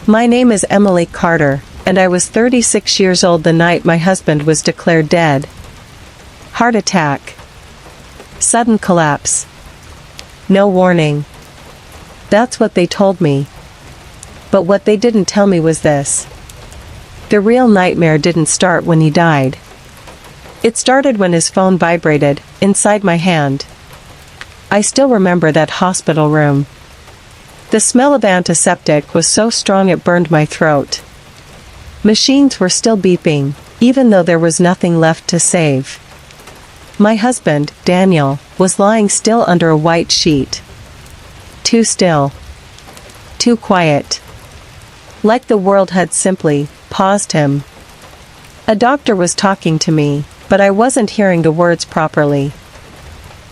My name is Emily Carter, and I was 36 years old the night my husband was declared dead. Heart attack. Sudden collapse. No warning. That's what they told me. But what they didn't tell me was this. The real nightmare didn't start when he died. It started when his phone vibrated, inside my hand. I still remember that hospital room. The smell of antiseptic was so strong it burned my throat. Machines were still beeping, even though there was nothing left to save. My husband, Daniel, was lying still under a white sheet. Too still. Too quiet. Like the world had simply paused him. A doctor was talking to me, but I wasn't hearing the words properly.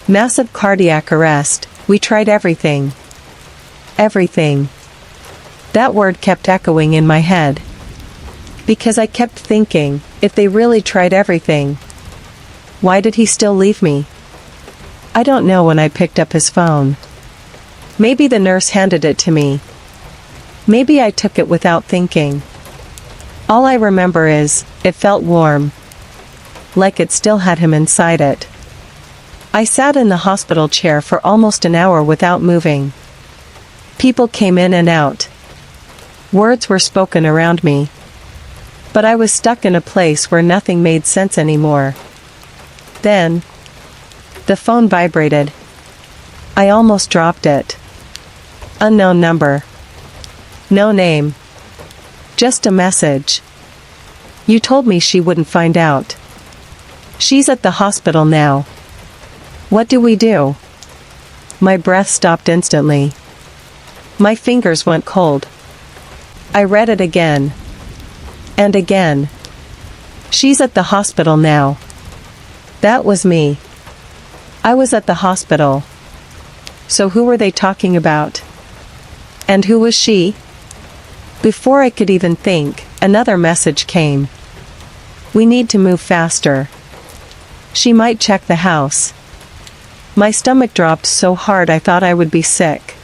Massive cardiac arrest. We tried everything. Everything. That word kept echoing in my head. Because I kept thinking, if they really tried everything, why did he still leave me? I don't know when I picked up his phone. Maybe the nurse handed it to me. Maybe I took it without thinking. All I remember is, it felt warm. Like it still had him inside it. I sat in the hospital chair for almost an hour without moving. People came in and out. Words were spoken around me. But I was stuck in a place where nothing made sense anymore. Then, the phone vibrated. I almost dropped it. Unknown number. No name. Just a message. You told me she wouldn't find out. She's at the hospital now. What do we do? My breath stopped instantly. My fingers went cold. I read it again. And again. She's at the hospital now. That was me. I was at the hospital. So who were they talking about? And who was she? Before I could even think, another message came. We need to move faster. She might check the house. My stomach dropped so hard I thought I would be sick.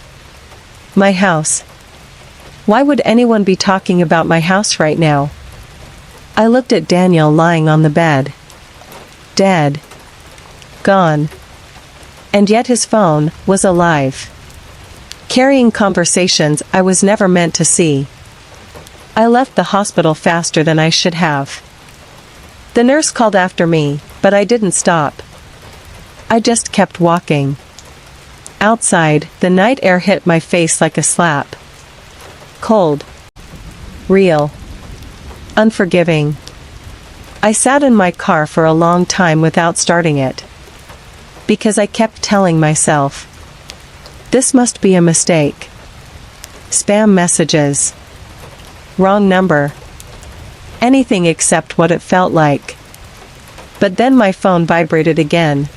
My house. Why would anyone be talking about my house right now? I looked at Daniel lying on the bed. Dead. Gone. And yet his phone was alive. Carrying conversations I was never meant to see. I left the hospital faster than I should have. The nurse called after me, but I didn't stop. I just kept walking. Outside, the night air hit my face like a slap. Cold. Real. Unforgiving. I sat in my car for a long time without starting it. Because I kept telling myself, this must be a mistake. Spam messages. Wrong number. Anything except what it felt like. But then my phone vibrated again.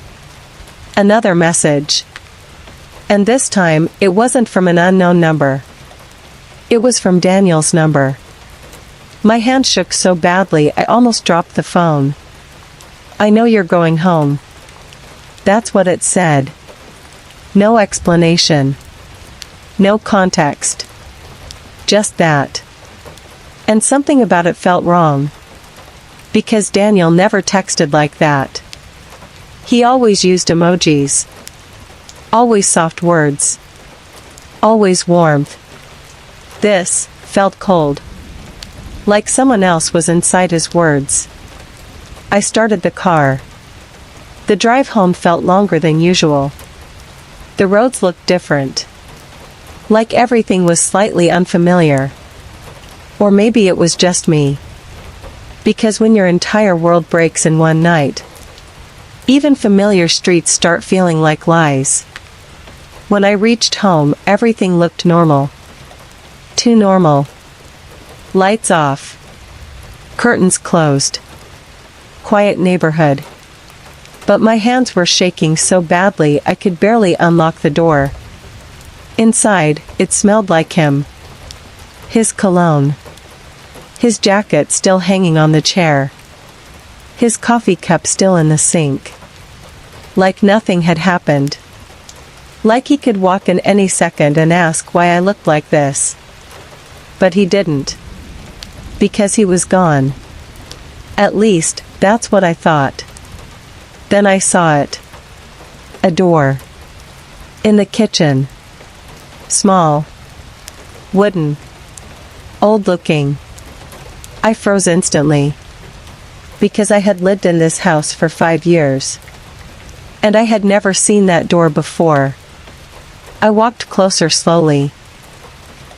Another message. And this time, it wasn't from an unknown number. It was from Daniel's number. My hand shook so badly I almost dropped the phone. I know you're going home. That's what it said. No explanation. No context. Just that. And something about it felt wrong. Because Daniel never texted like that. He always used emojis. Always soft words. Always warmth. This felt cold. Like someone else was inside his words. I started the car. The drive home felt longer than usual. The roads looked different. Like everything was slightly unfamiliar. Or maybe it was just me. Because when your entire world breaks in one night, even familiar streets start feeling like lies. When I reached home, everything looked normal. Too normal. Lights off. Curtains closed. Quiet neighborhood. But my hands were shaking so badly I could barely unlock the door. Inside, it smelled like him. His cologne. His jacket still hanging on the chair. His coffee cup still in the sink. Like nothing had happened. Like he could walk in any second and ask why I looked like this. But he didn't. Because he was gone. At least, that's what I thought. Then I saw it. A door. In the kitchen. Small. Wooden. Old-looking. I froze instantly. Because I had lived in this house for 5 years. And I had never seen that door before. I walked closer slowly.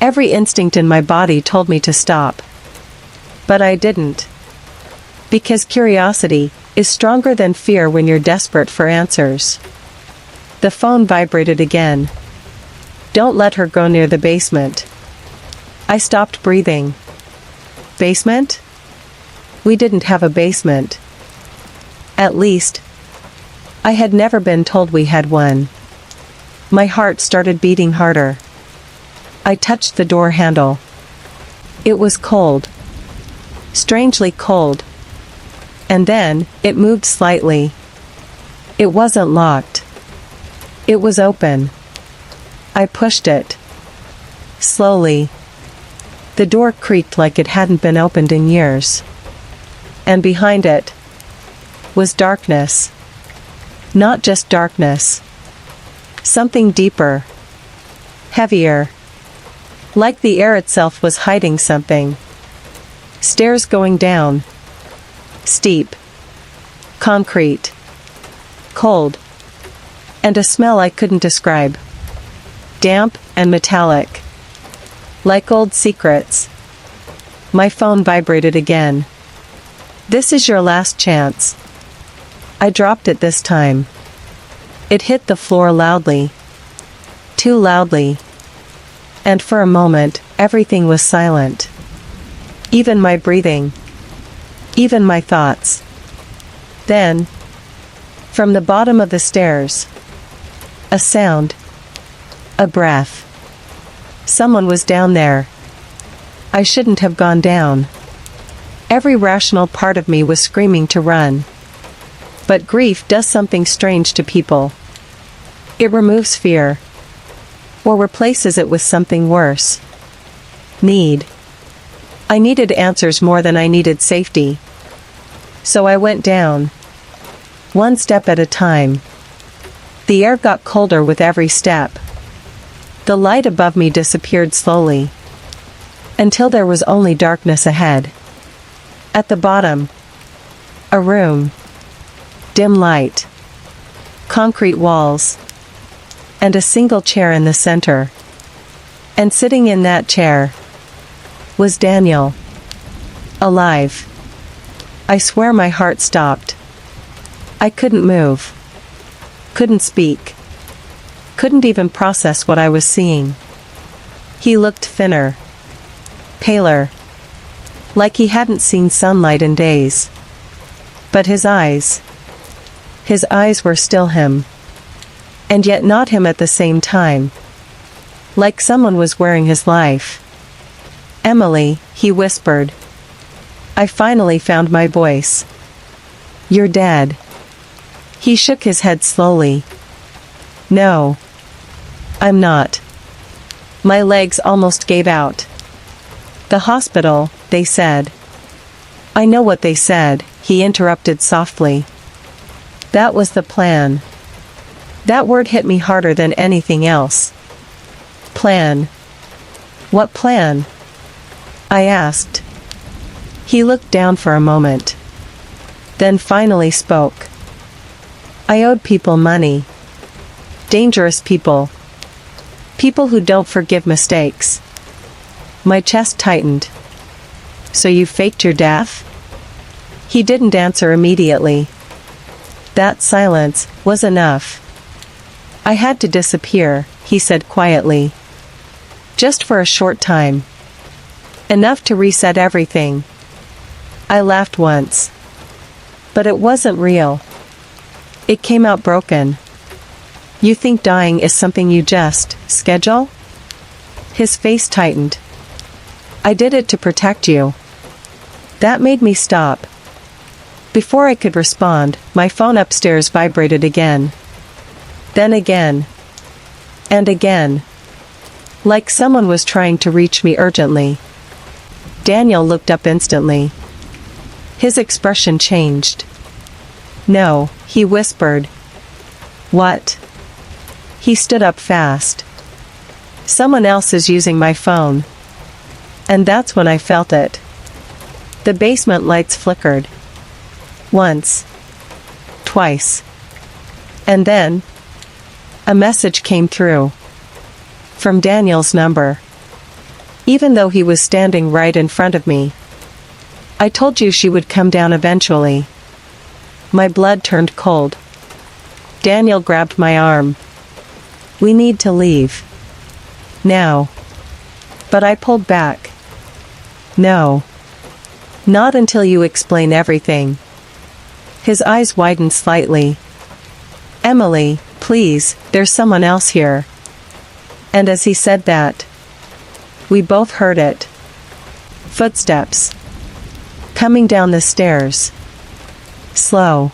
Every instinct in my body told me to stop. But I didn't. Because curiosity is stronger than fear when you're desperate for answers. The phone vibrated again. Don't let her go near the basement. I stopped breathing. Basement? We didn't have a basement. At least, I had never been told we had one. My heart started beating harder. I touched the door handle. It was cold. Strangely cold. And then, it moved slightly. It wasn't locked. It was open. I pushed it. Slowly. The door creaked like it hadn't been opened in years. And behind it was darkness. Not just darkness. Something deeper. Heavier. Like the air itself was hiding something. Stairs going down. Steep. Concrete. Cold. And a smell I couldn't describe. Damp and metallic. Like old secrets. My phone vibrated again. This is your last chance. I dropped it this time. It hit the floor loudly. Too loudly. And for a moment, everything was silent. Even my breathing. Even my thoughts. Then, from the bottom of the stairs, a sound. A breath. Someone was down there. I shouldn't have gone down. Every rational part of me was screaming to run. But grief does something strange to people. It removes fear. Or replaces it with something worse. Need. I needed answers more than I needed safety. So I went down. One step at a time. The air got colder with every step. The light above me disappeared slowly. Until there was only darkness ahead. At the bottom. A room. Dim light. Concrete walls. And a single chair in the center. And sitting in that chair was Daniel. Alive. I swear my heart stopped. I couldn't move. Couldn't speak. Couldn't even process what I was seeing. He looked thinner. Paler. Like he hadn't seen sunlight in days. But his eyes were still him. And yet not him at the same time. Like someone was wearing his life. Emily, he whispered. I finally found my voice. You're dead. He shook his head slowly. No. I'm not. My legs almost gave out. The hospital, they said. I know what they said, he interrupted softly. That was the plan. That word hit me harder than anything else. Plan. What plan? I asked. He looked down for a moment. Then finally spoke. I owed people money. Dangerous people. People who don't forgive mistakes. My chest tightened. So you faked your death? He didn't answer immediately. That silence was enough. I had to disappear, he said quietly. Just for a short time. Enough to reset everything. I laughed once. But it wasn't real. It came out broken. You think dying is something you just schedule? His face tightened. I did it to protect you. That made me stop. Before I could respond, my phone upstairs vibrated again. Then again. And again. Like someone was trying to reach me urgently. Daniel looked up instantly. His expression changed. No, he whispered. What? He stood up fast. Someone else is using my phone. And that's when I felt it. The basement lights flickered. Once. Twice. And then, a message came through. From Daniel's number. Even though he was standing right in front of me. I told you she would come down eventually. My blood turned cold. Daniel grabbed my arm. We need to leave. Now. But I pulled back. No. Not until you explain everything. His eyes widened slightly. Emily, please, there's someone else here. And as he said that, we both heard it. Footsteps. Coming down the stairs. Slow.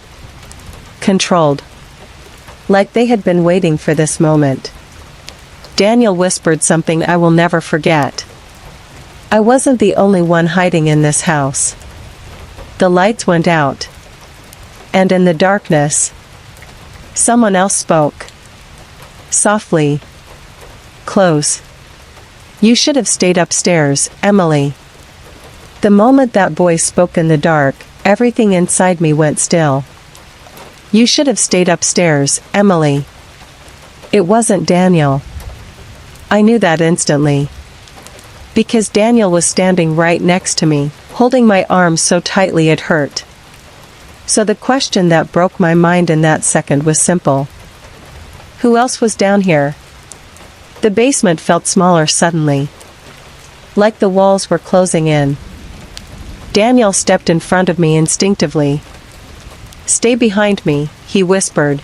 Controlled. Like they had been waiting for this moment. Daniel whispered something I will never forget. I wasn't the only one hiding in this house. The lights went out. And in the darkness, someone else spoke. Softly. Close. You should have stayed upstairs, Emily. The moment that voice spoke in the dark, everything inside me went still. You should have stayed upstairs, Emily. It wasn't Daniel. I knew that instantly. Because Daniel was standing right next to me, holding my arm so tightly it hurt. So the question that broke my mind in that second was simple. Who else was down here? The basement felt smaller suddenly. Like the walls were closing in. Daniel stepped in front of me instinctively. Stay behind me, he whispered.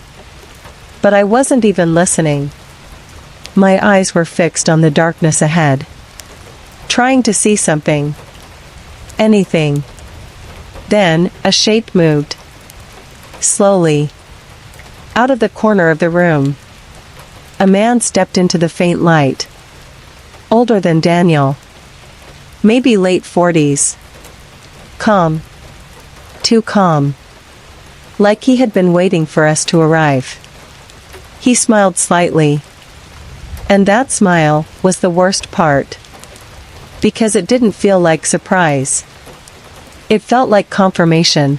But I wasn't even listening. My eyes were fixed on the darkness ahead. Trying to see something. Anything. Then, a shape moved. Slowly. Out of the corner of the room. A man stepped into the faint light. Older than Daniel. Maybe late 40s. Calm. Too calm. Like he had been waiting for us to arrive. He smiled slightly. And that smile was the worst part. Because it didn't feel like surprise. It felt like confirmation.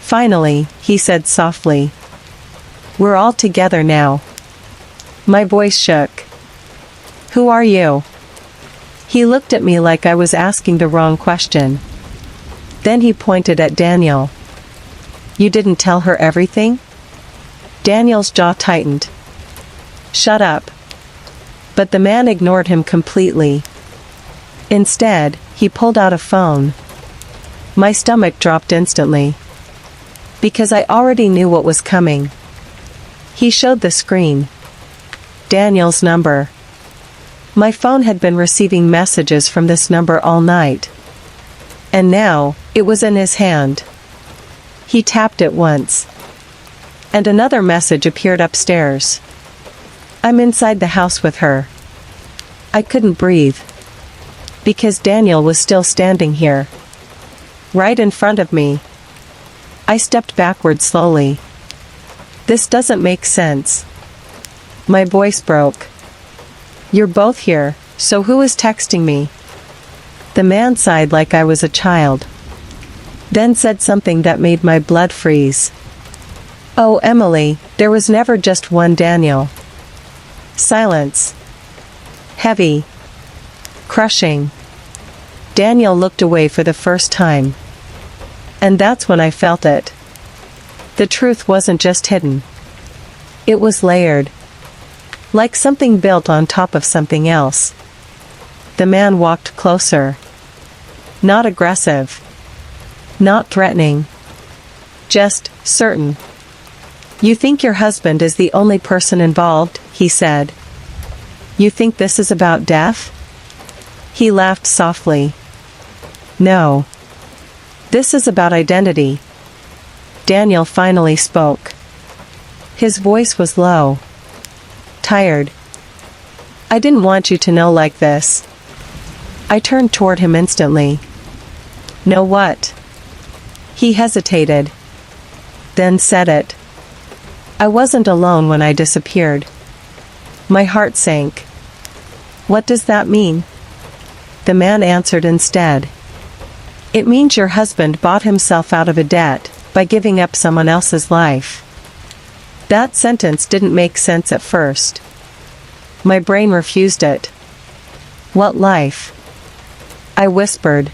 Finally, he said softly. We're all together now. My voice shook. Who are you? He looked at me like I was asking the wrong question. Then he pointed at Daniel. You didn't tell her everything? Daniel's jaw tightened. Shut up. But the man ignored him completely. Instead, he pulled out a phone. My stomach dropped instantly. Because I already knew what was coming. He showed the screen. Daniel's number. My phone had been receiving messages from this number all night. And now, it was in his hand. He tapped it once. And another message appeared upstairs. I'm inside the house with her. I couldn't breathe. Because Daniel was still standing here. Right in front of me. I stepped backward slowly. This doesn't make sense. My voice broke. You're both here, so who is texting me? The man sighed like I was a child. Then said something that made my blood freeze. Oh, Emily, there was never just one Daniel. Silence. Heavy. Crushing. Daniel looked away for the first time. And that's when I felt it. The truth wasn't just hidden. It was layered. Like something built on top of something else. The man walked closer. Not aggressive. Not threatening. Just certain. You think your husband is the only person involved, he said. You think this is about death? He laughed softly. No. This is about identity. Daniel finally spoke. His voice was low. Tired. I didn't want you to know like this. I turned toward him instantly. "Know what?" He hesitated, then said it. "I wasn't alone when I disappeared." My heart sank. "What does that mean?" The man answered instead. "It means your husband bought himself out of a debt by giving up someone else's life." That sentence didn't make sense at first. My brain refused it. "What life?" I whispered.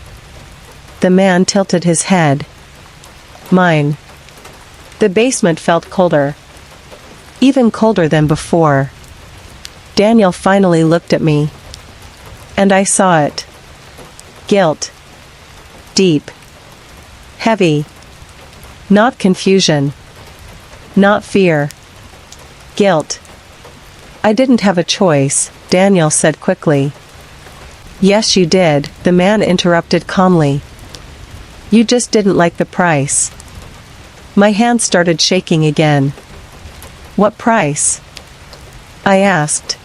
The man tilted his head. "Mine." The basement felt colder. Even colder than before. Daniel finally looked at me. And I saw it. Guilt. Deep. Heavy. Not confusion. Not fear. Guilt. "I didn't have a choice," Daniel said quickly. "Yes, you did," the man interrupted calmly. "You just didn't like the price." My hand started shaking again. "What price?" I asked.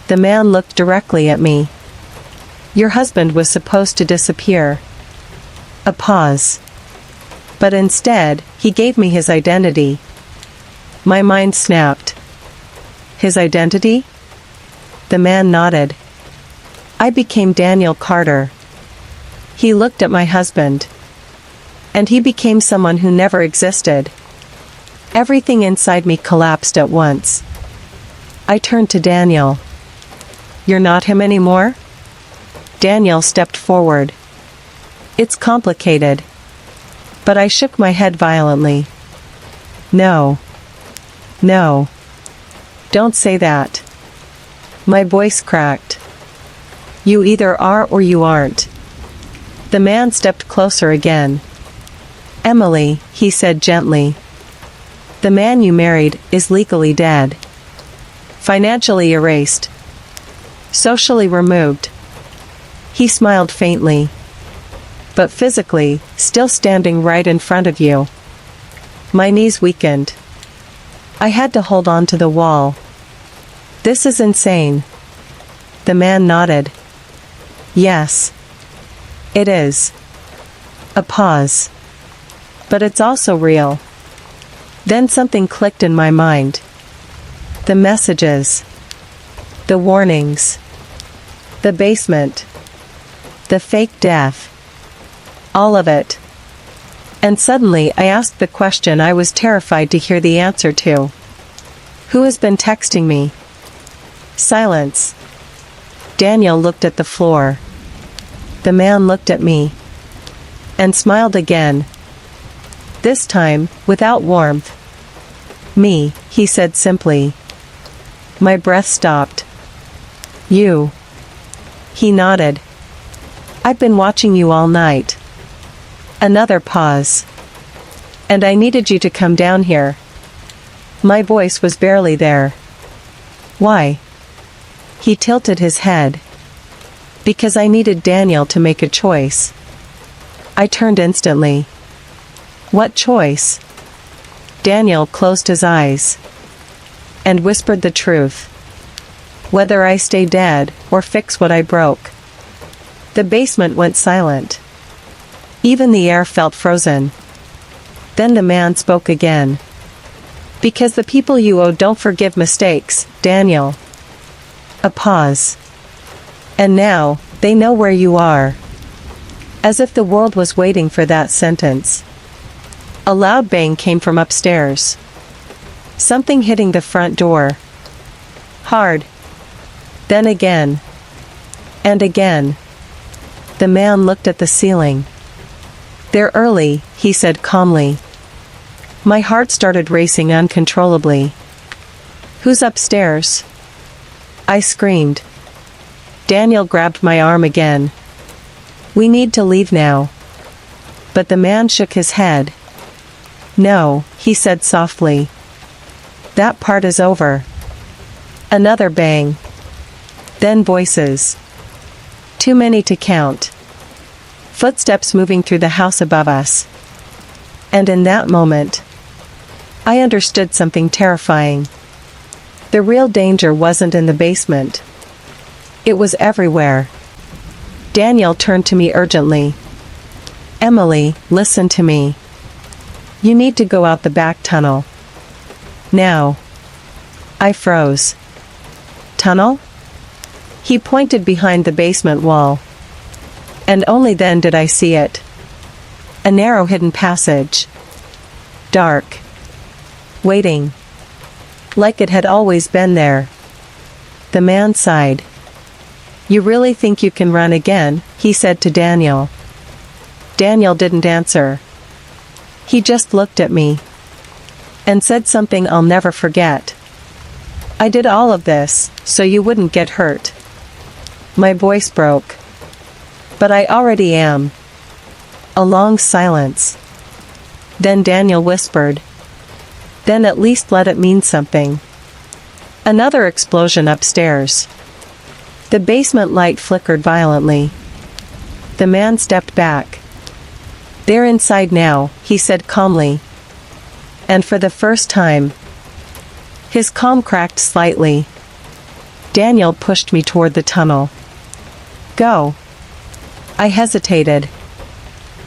The man looked directly at me. "Your husband was supposed to disappear." A pause. "But instead, he gave me his identity." My mind snapped. "His identity?" The man nodded. "I became Daniel Carter." He looked at my husband. And he became someone who never existed. Everything inside me collapsed at once. I turned to Daniel. "You're not him anymore?" Daniel stepped forward. "It's complicated." But I shook my head violently. "No. No. Don't say that." My voice cracked. "You either are or you aren't." The man stepped closer again. "Emily," he said gently. "The man you married is legally dead. Financially erased. Socially removed." He smiled faintly. "But physically, still standing right in front of you." My knees weakened. I had to hold on to the wall. "This is insane." The man nodded. "Yes. It is." A pause. "But it's also real." Then something clicked in my mind. The messages. The warnings. The basement. The fake death. All of it. And suddenly I asked the question I was terrified to hear the answer to. "Who has been texting me?" Silence. Daniel looked at the floor. The man looked at me. And smiled again. This time, without warmth. "Me," he said simply. My breath stopped. "You." He nodded. "I've been watching you all night." Another pause. "And I needed you to come down here." My voice was barely there. "Why?" He tilted his head. "Because I needed Daniel to make a choice." I turned instantly. "What choice?" Daniel closed his eyes. And whispered the truth. "Whether I stay dead, or fix what I broke." The basement went silent. Even the air felt frozen. Then the man spoke again. "Because the people you owe don't forgive mistakes, Daniel." A pause. "And now, they know where you are." As if the world was waiting for that sentence. A loud bang came from upstairs. Something hitting the front door. Hard. Then again. And again. The man looked at the ceiling. "They're early," he said calmly. My heart started racing uncontrollably. "Who's upstairs?" I screamed. Daniel grabbed my arm again. "We need to leave now." But the man shook his head. "No," he said softly. "That part is over." Another bang. Then voices. Too many to count. Footsteps moving through the house above us. And in that moment, I understood something terrifying. The real danger wasn't in the basement. It was everywhere. Daniel turned to me urgently. "Emily, listen to me. You need to go out the back tunnel. Now." I froze. "Tunnel?" He pointed behind the basement wall. And only then did I see it. A narrow hidden passage. Dark. Waiting. Like it had always been there. The man sighed. "You really think you can run again?" he said to Daniel. Daniel didn't answer. He just looked at me. And said something I'll never forget. "I did all of this, so you wouldn't get hurt." My voice broke. "But I already am." A long silence. Then Daniel whispered. "Then at least let it mean something." Another explosion upstairs. The basement light flickered violently. The man stepped back. "They're inside now," he said calmly. And for the first time, his calm cracked slightly. Daniel pushed me toward the tunnel. "Go." I hesitated.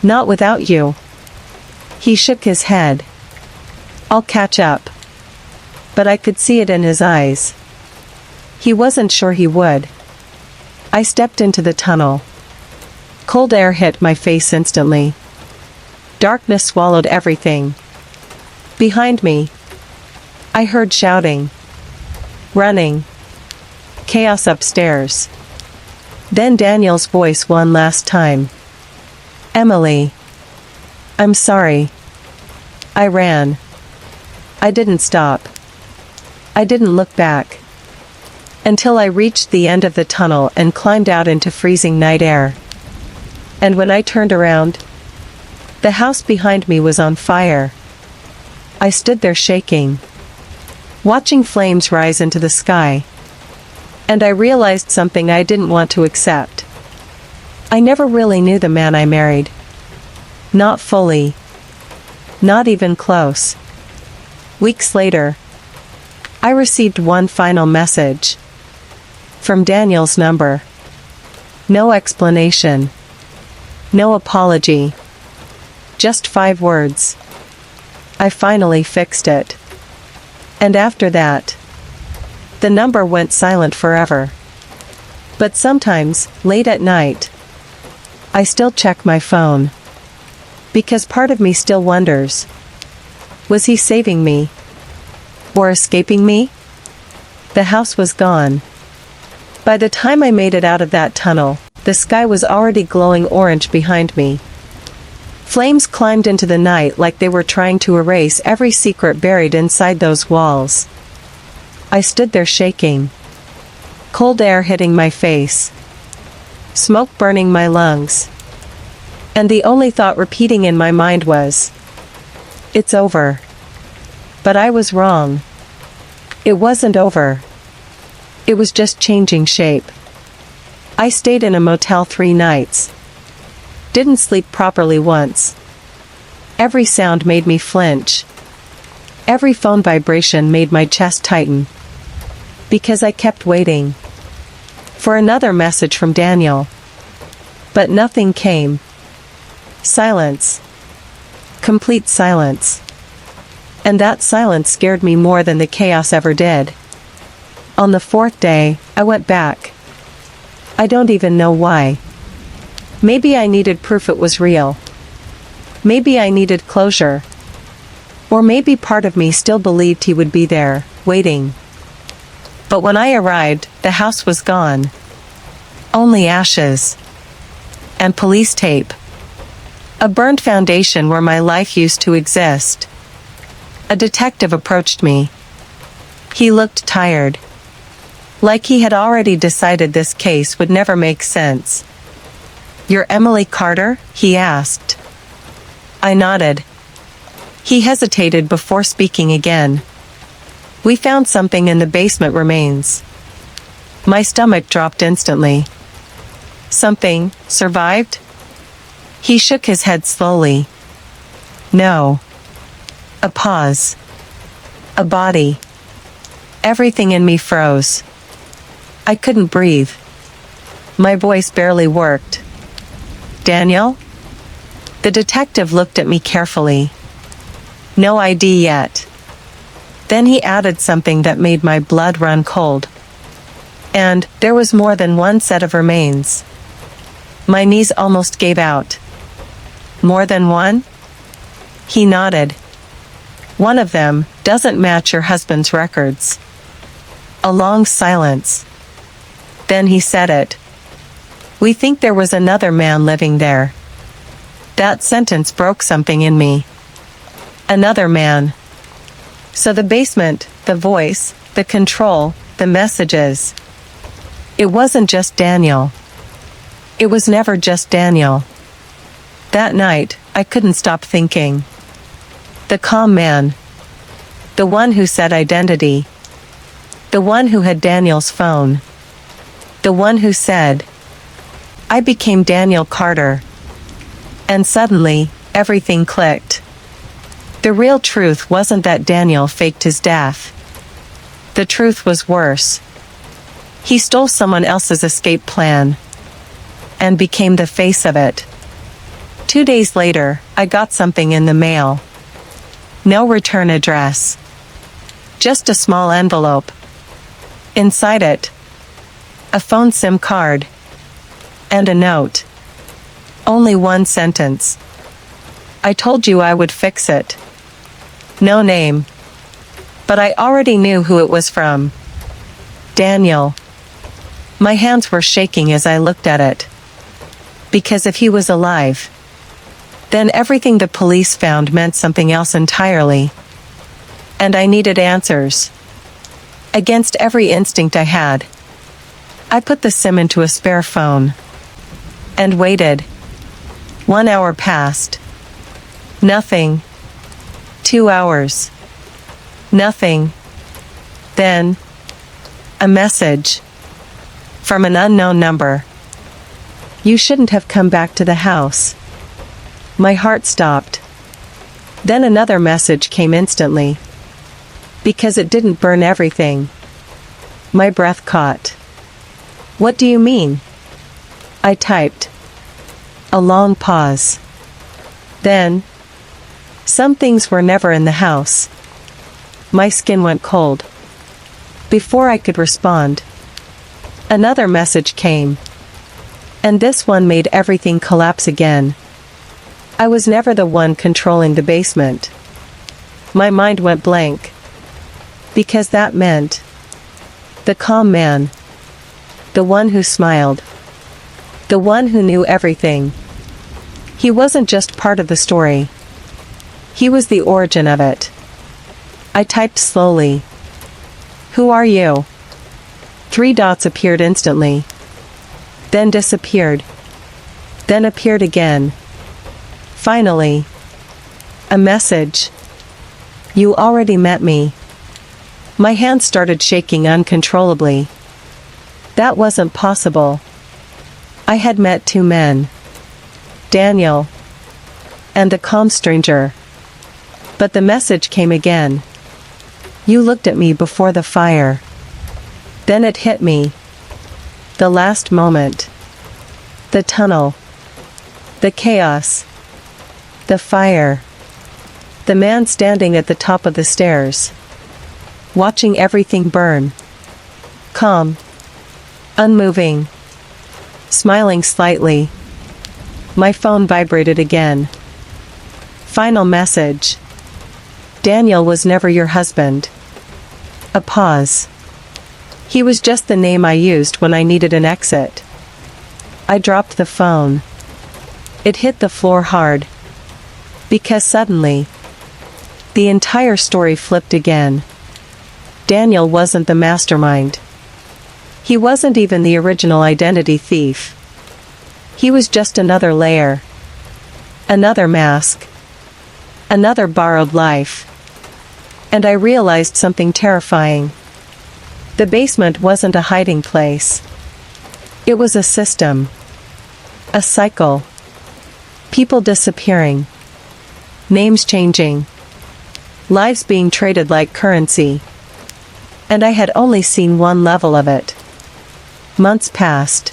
"Not without you." He shook his head. "I'll catch up." But I could see it in his eyes. He wasn't sure he would. I stepped into the tunnel. Cold air hit my face instantly. Darkness swallowed everything. Behind me, I heard shouting. Running. Chaos upstairs. Then Daniel's voice one last time. "Emily. I'm sorry." I ran. I didn't stop. I didn't look back. Until I reached the end of the tunnel and climbed out into freezing night air. And when I turned around, the house behind me was on fire. I stood there shaking, watching flames rise into the sky. And I realized something I didn't want to accept. I never really knew the man I married. Not fully. Not even close. Weeks later, I received one final message. From Daniel's number. No explanation. No apology. Just 5 words. I finally fixed it. And after that, the number went silent forever. But sometimes, late at night, I still check my phone. Because part of me still wonders, was he saving me? Or escaping me? The house was gone. By the time I made it out of that tunnel, the sky was already glowing orange behind me. Flames climbed into the night like they were trying to erase every secret buried inside those walls. I stood there shaking. Cold air hitting my face. Smoke burning my lungs. And the only thought repeating in my mind was, "It's over." But I was wrong. It wasn't over. It was just changing shape. I stayed in a motel 3 nights. Didn't sleep properly once. Every sound made me flinch. Every phone vibration made my chest tighten. Because I kept waiting for another message from Daniel. But nothing came. Silence. Complete silence. And that silence scared me more than the chaos ever did. On the 4th day, I went back. I don't even know why. Maybe I needed proof it was real. Maybe I needed closure. Or maybe part of me still believed he would be there, waiting. But when I arrived, the house was gone. Only ashes. And police tape. A burned foundation where my life used to exist. A detective approached me. He looked tired. Like he had already decided this case would never make sense. "You're Emily Carter?" he asked. I nodded. He hesitated before speaking again. "We found something in the basement remains." My stomach dropped instantly. "Something survived?" He shook his head slowly. "No." A pause. A body. Everything in me froze. I couldn't breathe. My voice barely worked. Daniel? The detective looked at me carefully. No ID yet. Then he added something that made my blood run cold. And there was more than one set of remains. My knees almost gave out. More than one? He nodded. One of them doesn't match your husband's records. A long silence. Then he said it. We think there was another man living there. That sentence broke something in me. Another man. So the basement, the voice, the control, the messages. It wasn't just Daniel. It was never just Daniel. That night, I couldn't stop thinking. The calm man. The one who said identity. The one who had Daniel's phone. The one who said, I became Daniel Carter. And suddenly, everything clicked. The real truth wasn't that Daniel faked his death. The truth was worse. He stole someone else's escape plan. And became the face of it. 2 days later, I got something in the mail. No return address. Just a small envelope. Inside it, a phone SIM card. And a note. Only one sentence. I told you I would fix it. No name. But I already knew who it was from. Daniel. My hands were shaking as I looked at it. Because if he was alive, then everything the police found meant something else entirely. And I needed answers. Against every instinct I had, I put the SIM into a spare phone. And waited. 1 hour passed. Nothing. 2 hours. Nothing. Then, a message. From an unknown number. You shouldn't have come back to the house. My heart stopped. Then another message came instantly. Because it didn't burn everything. My breath caught. What do you mean? I typed. A long pause. Then, some things were never in the house. My skin went cold. Before I could respond, another message came. And this one made everything collapse again. I was never the one controlling the basement. My mind went blank. Because that meant the calm man. The one who smiled. The one who knew everything. He wasn't just part of the story. He was the origin of it. I typed slowly. Who are you? 3 dots appeared instantly. Then disappeared. Then appeared again. Finally, a message. You already met me. My hands started shaking uncontrollably. That wasn't possible. I had met 2 men. Daniel. And the calm stranger. But the message came again. You looked at me before the fire. Then it hit me. The last moment. The tunnel. The chaos. The fire. The man standing at the top of the stairs. Watching everything burn. Calm. Unmoving. Smiling slightly. My phone vibrated again. Final message. Daniel was never your husband. A pause. He was just the name I used when I needed an exit. I dropped the phone. It hit the floor hard. Because suddenly, the entire story flipped again. Daniel wasn't the mastermind. He wasn't even the original identity thief. He was just another layer. Another mask. Another borrowed life. And I realized something terrifying. The basement wasn't a hiding place. It was a system. A cycle. People disappearing. Names changing. Lives being traded like currency. And I had only seen one level of it. Months passed.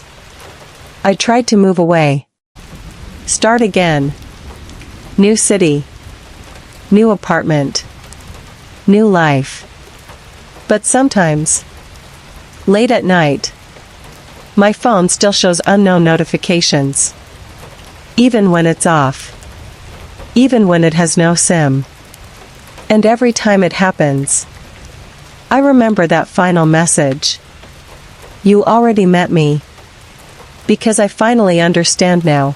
I tried to move away. Start again. New city. New apartment. New life. But sometimes, late at night, my phone still shows unknown notifications. Even when it's off. Even when it has no SIM. And every time it happens, I remember that final message. You already met me. Because I finally understand now.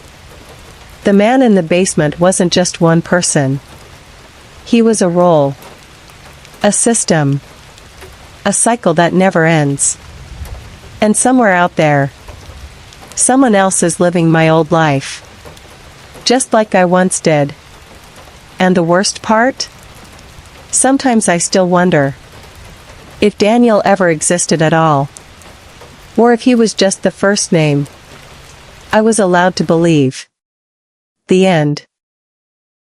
The man in the basement wasn't just one person. He was a role. A system. A cycle that never ends. And somewhere out there, someone else is living my old life. Just like I once did. And the worst part? Sometimes I still wonder if Daniel ever existed at all. Or if he was just the first name I was allowed to believe. The end.